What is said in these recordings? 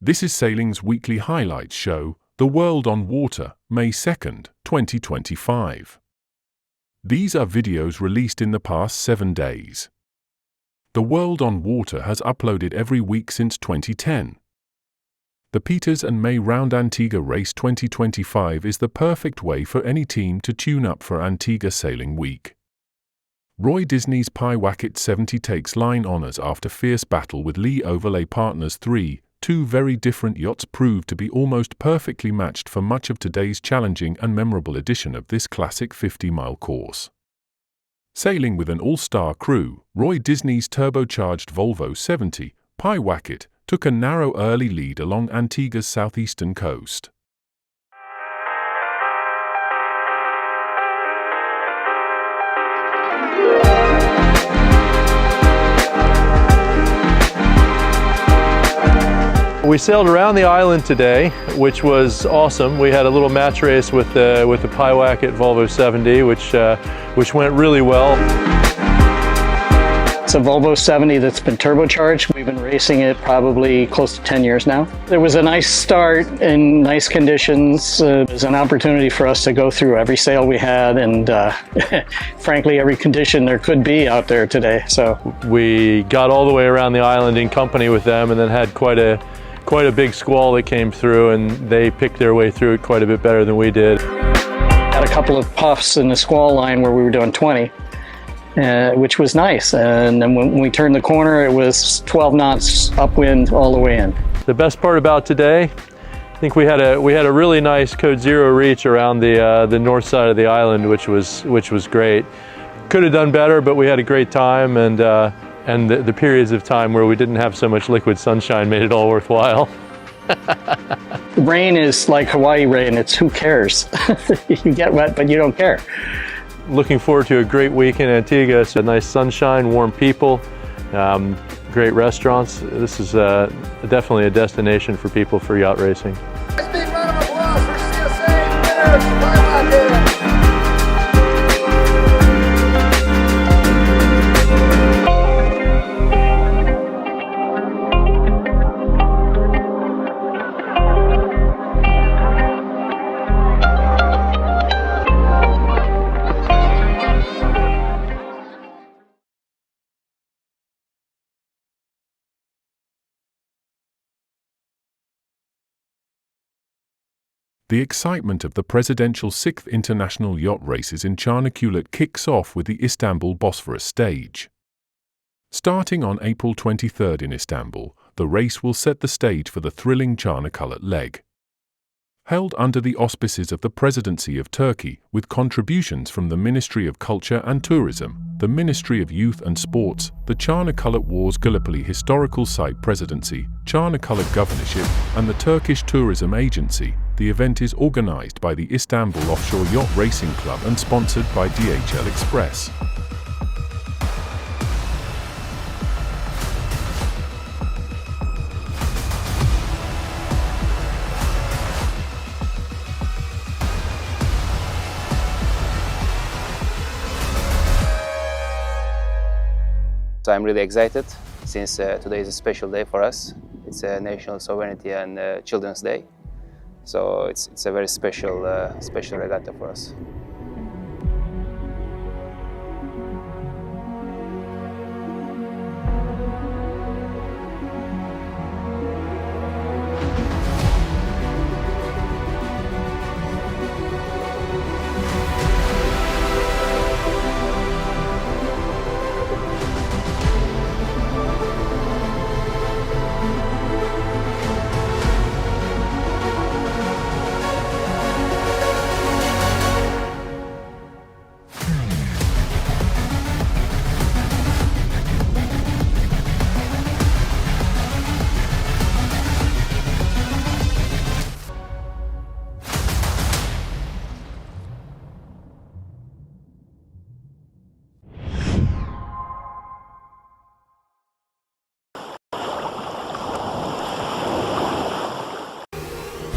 This is Sailing's weekly highlights show, The World on Water, May 2nd, 2025. These are videos released in the past 7 days. The World on Water has uploaded every week since 2010. The Peters and May Round Antigua Race 2025 is the perfect way for any team to tune up for Antigua Sailing Week. Roy Disney's Pyewacket 70 takes line honors after fierce battle with Lee Overlay Partners 3. Two very different yachts proved to be almost perfectly matched for much of today's challenging and memorable edition of this classic 50-mile course. Sailing with an all-star crew, Roy Disney's turbocharged Volvo 70, Pyewacket, took a narrow early lead along Antigua's southeastern coast. We sailed around the island today, which was awesome. We had a little match race with the Pyewacket Volvo 70, which went really well. It's a Volvo 70 that's been turbocharged. We've been racing it probably close to 10 years now. There was a nice start in nice conditions. It was an opportunity for us to go through every sail we had and frankly every condition there could be out there today. So we got all the way around the island in company with them and then had quite a big squall that came through, and they picked their way through it quite a bit better than we did. Had a couple of puffs in the squall line where we were doing 20, which was nice. And then when we turned the corner, it was 12 knots upwind all the way in. The best part about today, I think we had a really nice code 0 reach around the north side of the island, which was great. Could have done better, but we had a great time, and the periods of time where we didn't have so much liquid sunshine made it all worthwhile. Rain is like Hawaii rain. It's who cares? You get wet, but you don't care. Looking forward to a great week in Antigua. So nice sunshine, warm people, great restaurants. This is definitely a destination for people for yacht racing. Nice big round of applause for CSA winners, Pyewacket. The excitement of the presidential 6th International Yacht Races in Çanakkale kicks off with the Istanbul Bosphorus stage. Starting on April 23rd in Istanbul, the race will set the stage for the thrilling Çanakkale leg. Held under the auspices of the Presidency of Turkey, with contributions from the Ministry of Culture and Tourism, the Ministry of Youth and Sports, the Çanakkale Wars Gallipoli Historical Site Presidency, Çanakkale Governorship, and the Turkish Tourism Agency, the event is organized by the Istanbul Offshore Yacht Racing Club and sponsored by DHL Express. So I'm really excited since today is a special day for us. It's a National Sovereignty and Children's Day. So it's a very special regatta for us.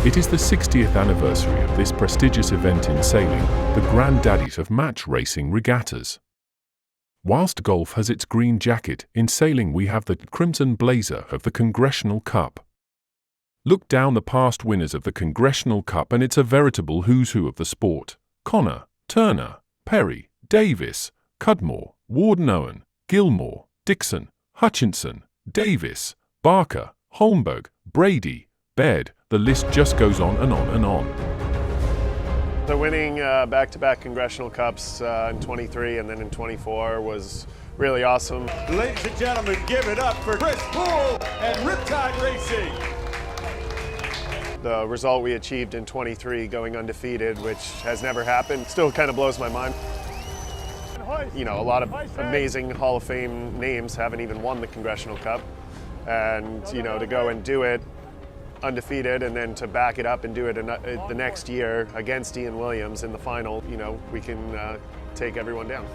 It is the 60th anniversary of this prestigious event in sailing, the granddaddy of match racing regattas. Whilst golf has its green jacket, in sailing we have the crimson blazer of the Congressional Cup. Look down the past winners of the Congressional Cup and it's a veritable who's who of the sport. Connor, Turner, Perry, Davis, Cudmore, Warden-Owen, Gilmore, Dixon, Hutchinson, Davis, Barker, Holmberg, Brady, Baird. The list just goes on and on and on. So winning back-to-back Congressional Cups in 23 and then in 24 was really awesome. Ladies and gentlemen, give it up for Chris Poole and Riptide Racing. The result we achieved in 23, going undefeated, which has never happened, still kind of blows my mind. You know, a lot of amazing Hall of Fame names haven't even won the Congressional Cup. And, you know, to go and do it undefeated and then to back it up and do it the next year against Ian Williams in the final, you know, we can take everyone down.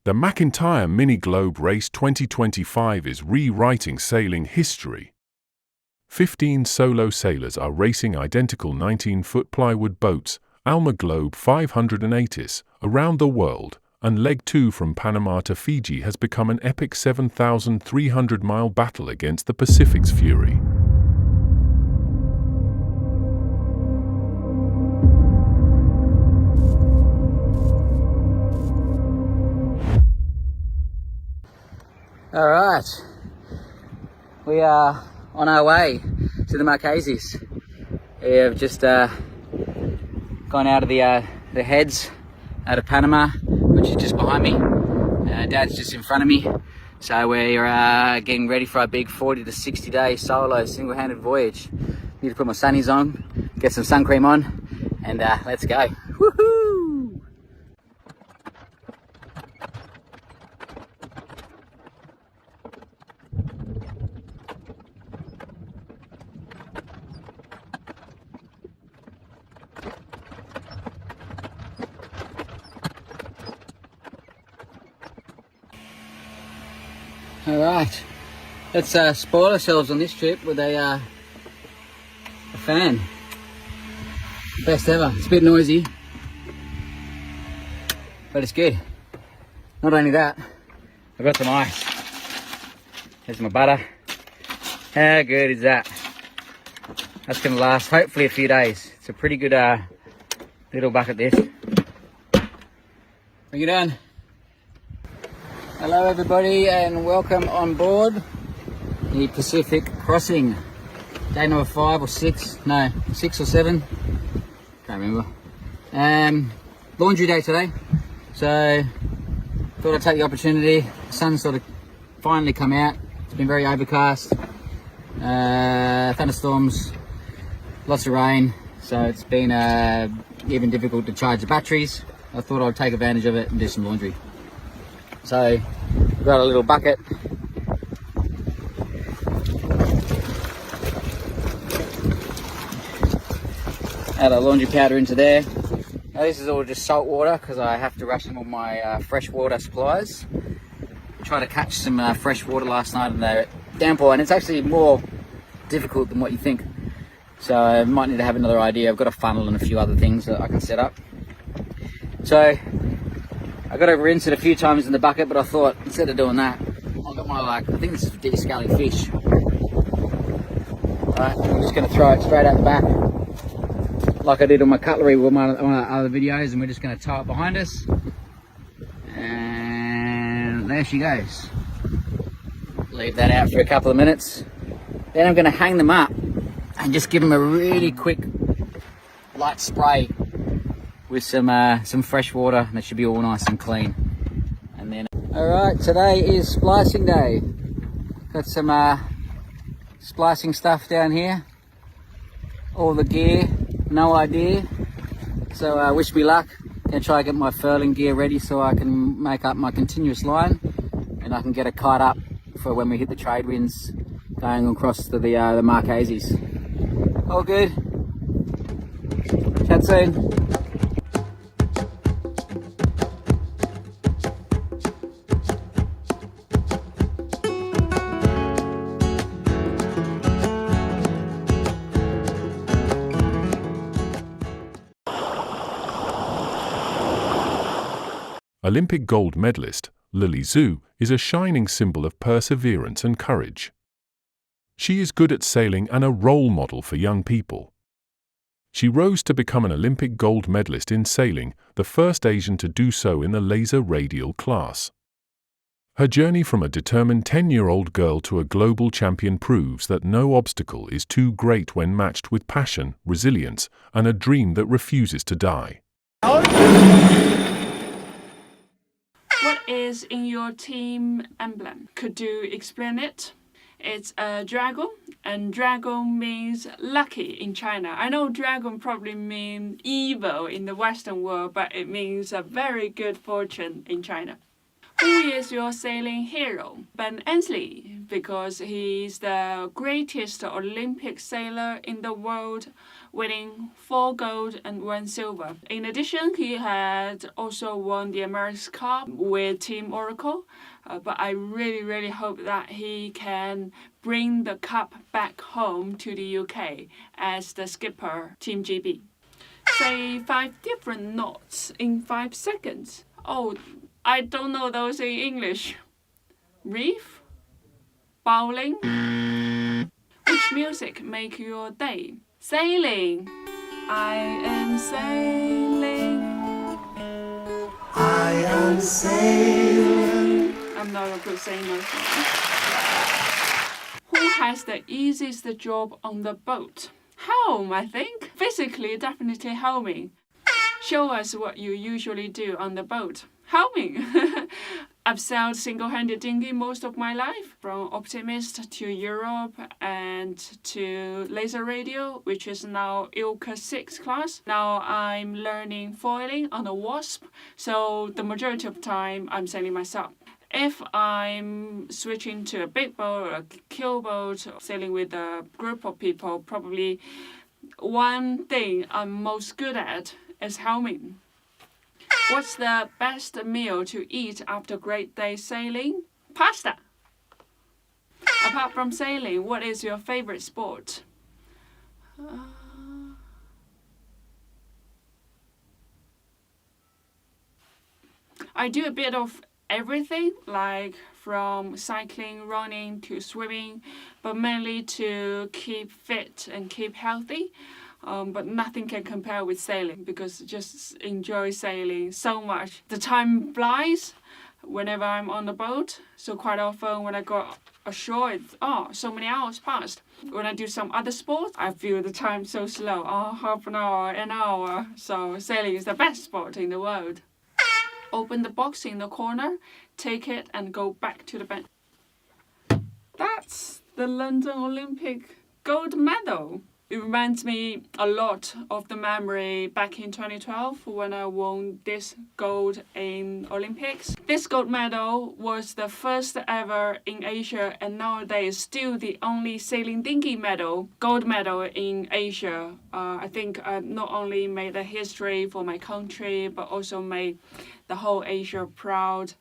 The McIntyre Mini Globe Race 2025 is rewriting sailing history. 15 solo sailors are racing identical 19-foot plywood boats, Alma Globe 580s, around the world, and Leg 2 from Panama to Fiji has become an epic 7,300-mile battle against the Pacific's fury. All right, we are on our way to the Marquesas. We have just gone out of the heads out of Panama, which is just behind me. Dad's just in front of me. So we're getting ready for our big 40 to 60 day solo single-handed voyage. Need to put my sunnies on, get some sun cream on, and let's go. Woohoo! Alright, let's spoil ourselves on this trip with a fan. Best ever. It's a bit noisy, but it's good. Not only that, I've got some ice. There's my butter. How good is that? That's going to last hopefully a few days. It's a pretty good little bucket this. Bring it on. Hello everybody and welcome on board the Pacific Crossing. Day number 5 or 6, no, 6 or 7, can't remember. Laundry day today, so thought I'd take the opportunity. The sun's sort of finally come out. It's been very overcast, thunderstorms, lots of rain, so it's been even difficult to charge the batteries. I thought I'd take advantage of it and do some laundry. So we've got a little bucket. Add our laundry powder into there. Now this is all just salt water because I have to ration all my fresh water supplies. Tried to catch some fresh water last night in the downpour, and it's actually more difficult than what you think. So I might need to have another idea. I've got a funnel and a few other things that I can set up. So I got to rinse it a few times in the bucket, but I thought instead of doing that, I've got my I think this is for descaling fish. Alright, I'm just going to throw it straight out the back, like I did on my cutlery with one of the other videos, and we're just going to tow it behind us. And there she goes. Leave that out for a couple of minutes. Then I'm going to hang them up and just give them a really quick light spray with some fresh water, and it should be all nice and clean. And then, all right, today is splicing day. Got some splicing stuff down here. All the gear, no idea. So wish me luck. Gonna try to get my furling gear ready so I can make up my continuous line, and I can get it kite up for when we hit the trade winds going across to the Marquesas. All good. Chat soon. Olympic gold medalist Lily Zhu is a shining symbol of perseverance and courage. She is good at sailing and a role model for young people. She rose to become an Olympic gold medalist in sailing, the first Asian to do so in the laser radial class. Her journey from a determined 10-year-old girl to a global champion proves that no obstacle is too great when matched with passion, resilience, and a dream that refuses to die. What is in your team emblem? Could you explain it? It's a dragon, and dragon means lucky in China. I know dragon probably means evil in the Western world, but it means a very good fortune in China. Who is your sailing hero? Ben Ainslie, because he's the greatest Olympic sailor in the world, winning 4 gold and 1 silver. In addition, he had also won the America's Cup with Team Oracle, but I really hope that he can bring the cup back home to the UK as the skipper, Team GB. Say 5 different knots in 5 seconds. Oh, I don't know those in English. Reef? Bowling? Which music make your day? Sailing. I am sailing. I am sailing. I'm not a good singer. Who has the easiest job on the boat? Helm, I think. Physically, definitely helming. Show us what you usually do on the boat. Helming. I've sailed single-handed dinghy most of my life, from Optimist to Europe and to laser radio, which is now Ilka 6 class. Now I'm learning foiling on a Wasp, so the majority of time I'm sailing myself. If I'm switching to a big boat or a keelboat, sailing with a group of people, probably one thing I'm most good at is helming. What's the best meal to eat after a great day sailing? Pasta! Apart from sailing, what is your favorite sport? I do a bit of everything, like from cycling, running to swimming, but mainly to keep fit and keep healthy. But nothing can compare with sailing, because I just enjoy sailing so much. The time flies whenever I'm on the boat, so quite often when I go ashore, it's so many hours passed. When I do some other sports, I feel the time so slow, half an hour. So sailing is the best sport in the world. Open the box in the corner, take it and go back to the bench. That's the London Olympic gold medal. It reminds me a lot of the memory back in 2012 when I won this gold in Olympics. This gold medal was the first ever in Asia, and nowadays still the only sailing dinghy gold medal in Asia. I think I not only made a history for my country, but also made the whole Asia proud.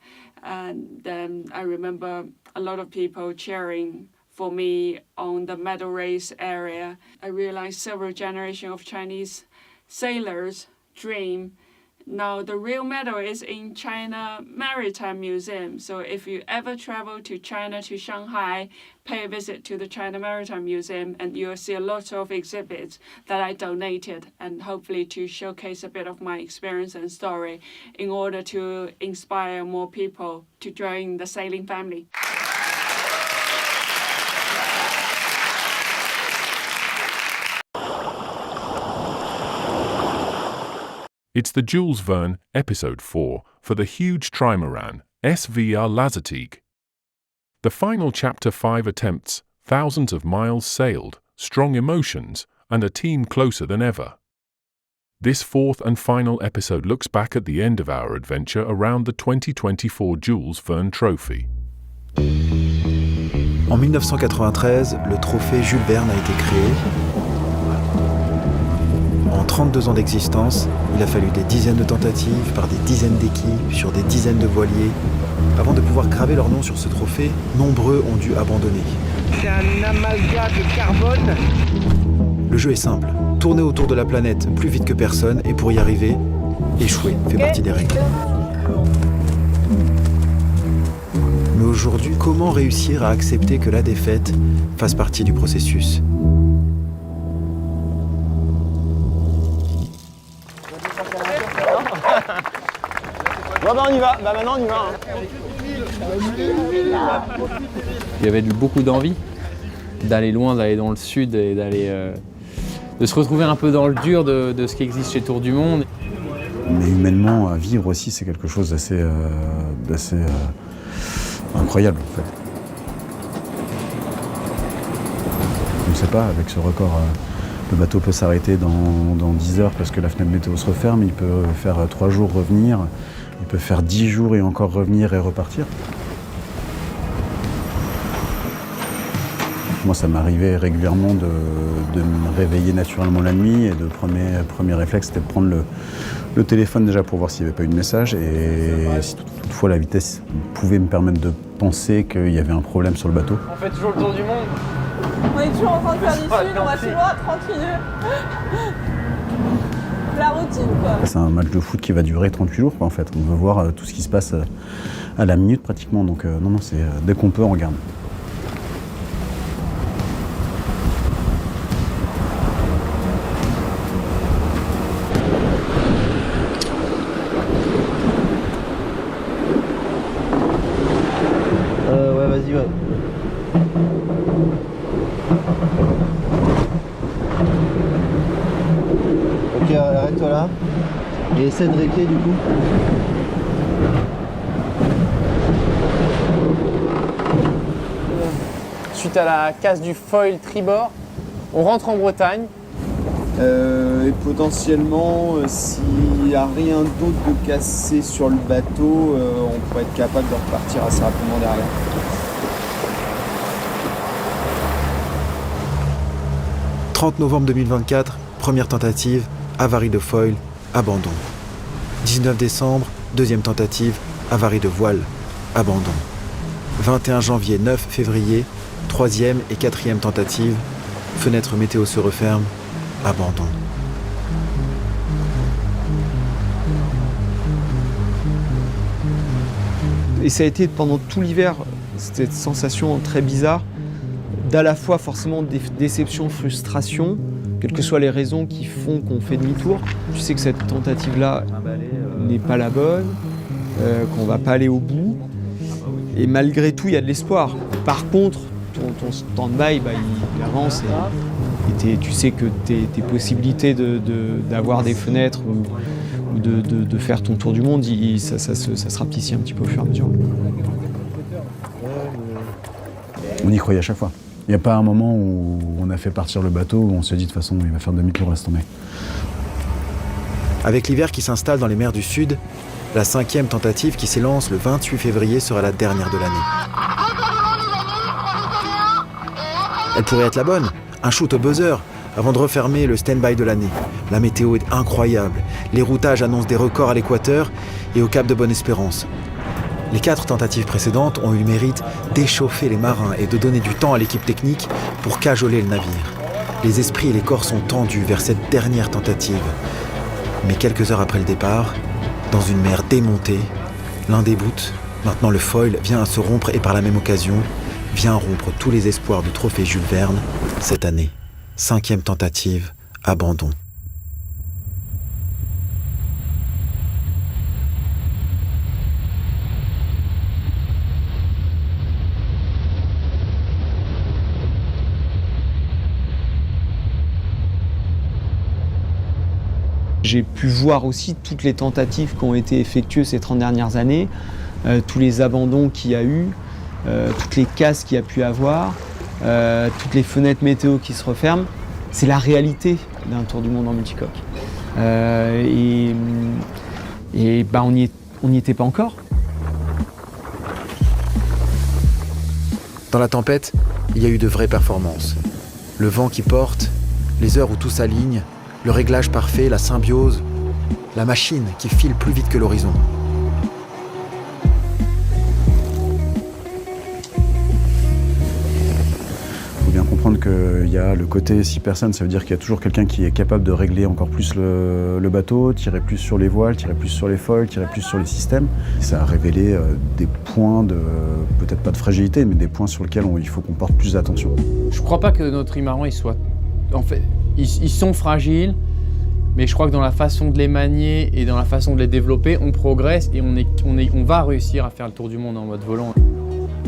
And then I remember a lot of people cheering for me on the medal race area. I realized several generations of Chinese sailors dream. Now the real medal is in China Maritime Museum. So if you ever travel to China, to Shanghai, pay a visit to the China Maritime Museum, and you'll see a lot of exhibits that I donated, and hopefully to showcase a bit of my experience and story in order to inspire more people to join the sailing family. It's the Jules Verne, Episode 4, for the huge trimaran, SVR Lazatique. The final Chapter 5 attempts, thousands of miles sailed, strong emotions, and a team closer than ever. This 4th and final episode looks back at the end of our adventure around the 2024 Jules Verne Trophy. En 1993, le trophée Jules Verne a été créé. En 32 ans d'existence, il a fallu des dizaines de tentatives par des dizaines d'équipes sur des dizaines de voiliers. Avant de pouvoir graver leur nom sur ce trophée, nombreux ont dû abandonner. C'est un amalgame de carbone. Le jeu est simple. Tourner autour de la planète plus vite que personne et pour y arriver, échouer fait partie des règles. Mais aujourd'hui, comment réussir à accepter que la défaite fasse partie du processus ? Bon bah on y va, bah maintenant on y va. Il y avait beaucoup d'envie d'aller loin, d'aller dans le sud et de se retrouver un peu dans le dur de ce qui existe chez Tour du Monde. Mais humainement, à vivre aussi, c'est quelque chose d'assez incroyable en fait. On ne sait pas, avec ce record, le bateau peut s'arrêter dans 10 heures parce que la fenêtre météo se referme, il peut faire 3 jours revenir, il peut faire 10 jours et encore revenir et repartir. Moi, ça m'arrivait régulièrement de me réveiller naturellement la nuit et premier réflexe, c'était de prendre le téléphone déjà pour voir s'il n'y avait pas eu de message et si toutefois la vitesse pouvait me permettre de penser qu'il y avait un problème sur le bateau. On fait toujours le tour du monde. On est toujours en train de faire du sud, on va plus loin, tranquille. La routine quoi. C'est un match de foot qui va durer 38 jours quoi, en fait. On veut voir tout ce qui se passe à la minute pratiquement, donc non, c'est dès qu'on peut on regarde. Ouais, vas-y, ouais. Ok, arrête-toi là. Et essaie de réquer du coup. Suite à la casse du foil tribord, on rentre en Bretagne. Et potentiellement, s'il n'y a rien d'autre de cassé sur le bateau, on pourrait être capable de repartir assez rapidement derrière. « 30 novembre 2024, première tentative, avarie de foil, abandon. 19 décembre, deuxième tentative, avarie de voile, abandon. 21 janvier, 9 février, troisième et quatrième tentative, fenêtre météo se referme, abandon. Et ça a été pendant tout l'hiver cette sensation très bizarre d'à la fois forcément déception, frustration, quelles que soient les raisons qui font qu'on fait demi-tour. Tu sais que cette tentative-là n'est pas la bonne, qu'on va pas aller au bout. Et malgré tout, il y a de l'espoir. Par contre, ton stand-by, il avance et tu sais que tes possibilités d'avoir des fenêtres ou de faire ton tour du monde, ça se rapetit un petit peu au fur et à mesure. On y croyait à chaque fois. Il n'y a pas un moment où on a fait partir le bateau où on se dit de toute façon il va faire demi-tour, laisse tomber. Avec l'hiver qui s'installe dans les mers du Sud, la 5e tentative qui s'élance le 28 février sera la dernière de l'année. Elle pourrait être la bonne, un shoot au buzzer, avant de refermer le stand-by de l'année. La météo est incroyable, les routages annoncent des records à l'équateur et au cap de Bonne-Espérance. Les 4 tentatives précédentes ont eu le mérite d'échauffer les marins et de donner du temps à l'équipe technique pour cajoler le navire. Les esprits et les corps sont tendus vers cette dernière tentative. Mais quelques heures après le départ, dans une mer démontée, l'un des bouts, maintenant le foil, vient à se rompre et par la même occasion, vient rompre tous les espoirs du trophée Jules Verne cette année. 5e tentative, abandon. J'ai pu voir aussi toutes les tentatives qui ont été effectuées ces 30 dernières années, tous les abandons qu'il y a eu, toutes les casses qu'il y a pu avoir, toutes les fenêtres météo qui se referment. C'est la réalité d'un tour du monde en multicoque. On n'y était pas encore. Dans la tempête, il y a eu de vraies performances. Le vent qui porte, les heures où tout s'aligne, Le réglage parfait, la symbiose, la machine qui file plus vite que l'horizon. Il faut bien comprendre qu'il y a le côté 6 personnes, ça veut dire qu'il y a toujours quelqu'un qui est capable de régler encore plus le bateau, tirer plus sur les voiles, tirer plus sur les foils, tirer plus sur les systèmes. Ça a révélé des points de, peut-être pas de fragilité, mais des points sur lesquels il faut qu'on porte plus d'attention. Je crois pas que nos trimarans, ils soient... En fait, ils sont fragiles, mais je crois que dans la façon de les manier et dans la façon de les développer, on progresse et on va réussir à faire le tour du monde en mode volant.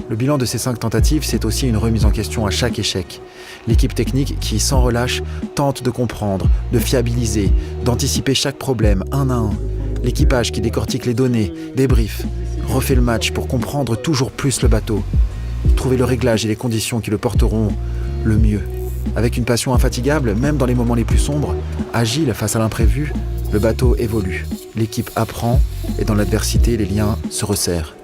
Le bilan de ces 5 tentatives, c'est aussi une remise en question à chaque échec. L'équipe technique qui, sans relâche, tente de comprendre, de fiabiliser, d'anticiper chaque problème un à un. L'équipage qui décortique les données, débrief, refait le match pour comprendre toujours plus le bateau. Trouver le réglage et les conditions qui le porteront le mieux. Avec une passion infatigable, même dans les moments les plus sombres, agile face à l'imprévu, le bateau évolue. L'équipe apprend et dans l'adversité, les liens se resserrent.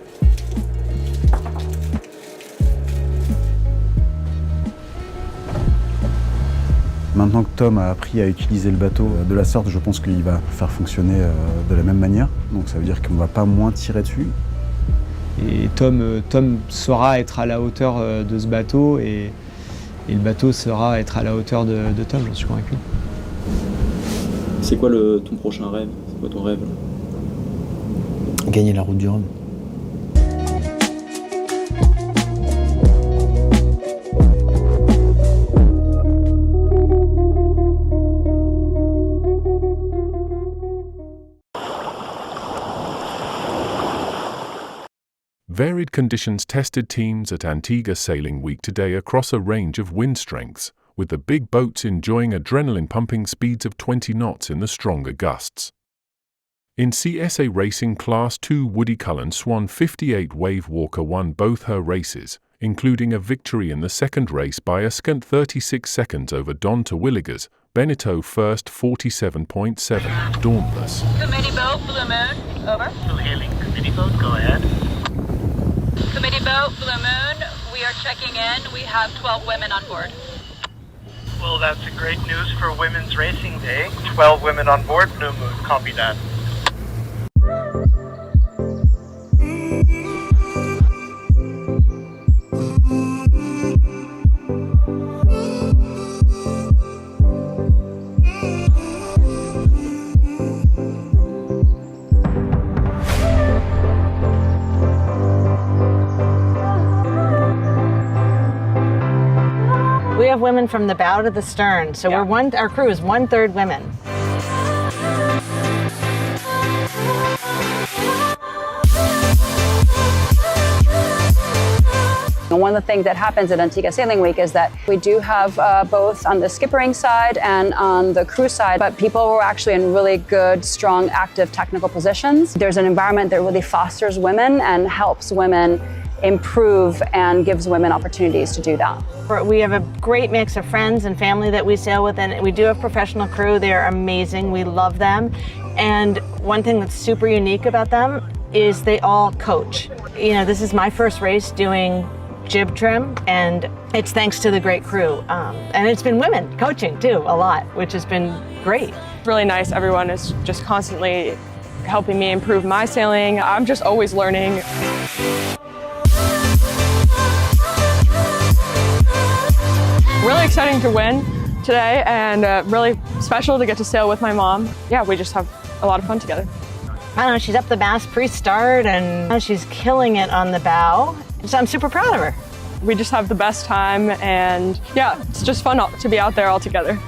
Maintenant que Tom a appris à utiliser le bateau de la sorte, je pense qu'il va faire fonctionner de la même manière. Donc ça veut dire qu'on ne va pas moins tirer dessus. Et Tom saura être à la hauteur de ce bateau et le bateau saura être à la hauteur de Tom, j'en suis convaincu. C'est quoi ton prochain rêve? C'est quoi ton rêve? Gagner la route du Rhum. Varied conditions tested teams at Antigua Sailing Week today across a range of wind strengths, with the big boats enjoying adrenaline-pumping speeds of 20 knots in the stronger gusts. In CSA Racing Class 2, Woody Cullen Swan 58 Wave Walker won both her races, including a victory in the second race by a scant 36 seconds over Don Terwilliger's May02 first 47.7, Dauntless. Committee boat, Blue Moon, over. Still hailing committee boat, go ahead. Committee boat, Blue Moon, we are checking in. We have 12 women on board. Well, that's a great news for Women's Racing Day. 12 women on board, Blue Moon, copy that. We have women from the bow to the stern, so our crew is 1/3 women. And one of the things that happens at Antigua Sailing Week is that we do have both on the skippering side and on the crew side, but people who are actually in really good, strong, active technical positions. There's an environment that really fosters women and helps women improve and gives women opportunities to do that. We have a great mix of friends and family that we sail with, and we do have professional crew. They're amazing. We love them. And one thing that's super unique about them is they all coach. You know, this is my first race doing jib trim, and it's thanks to the great crew. And it's been women coaching too, a lot, which has been great. Really nice. Everyone is just constantly helping me improve my sailing. I'm just always learning. Really exciting to win today, and really special to get to sail with my mom. Yeah, we just have a lot of fun together. I don't know, she's up the mast pre-start and she's killing it on the bow. So I'm super proud of her. We just have the best time, and yeah, it's just fun to be out there all together.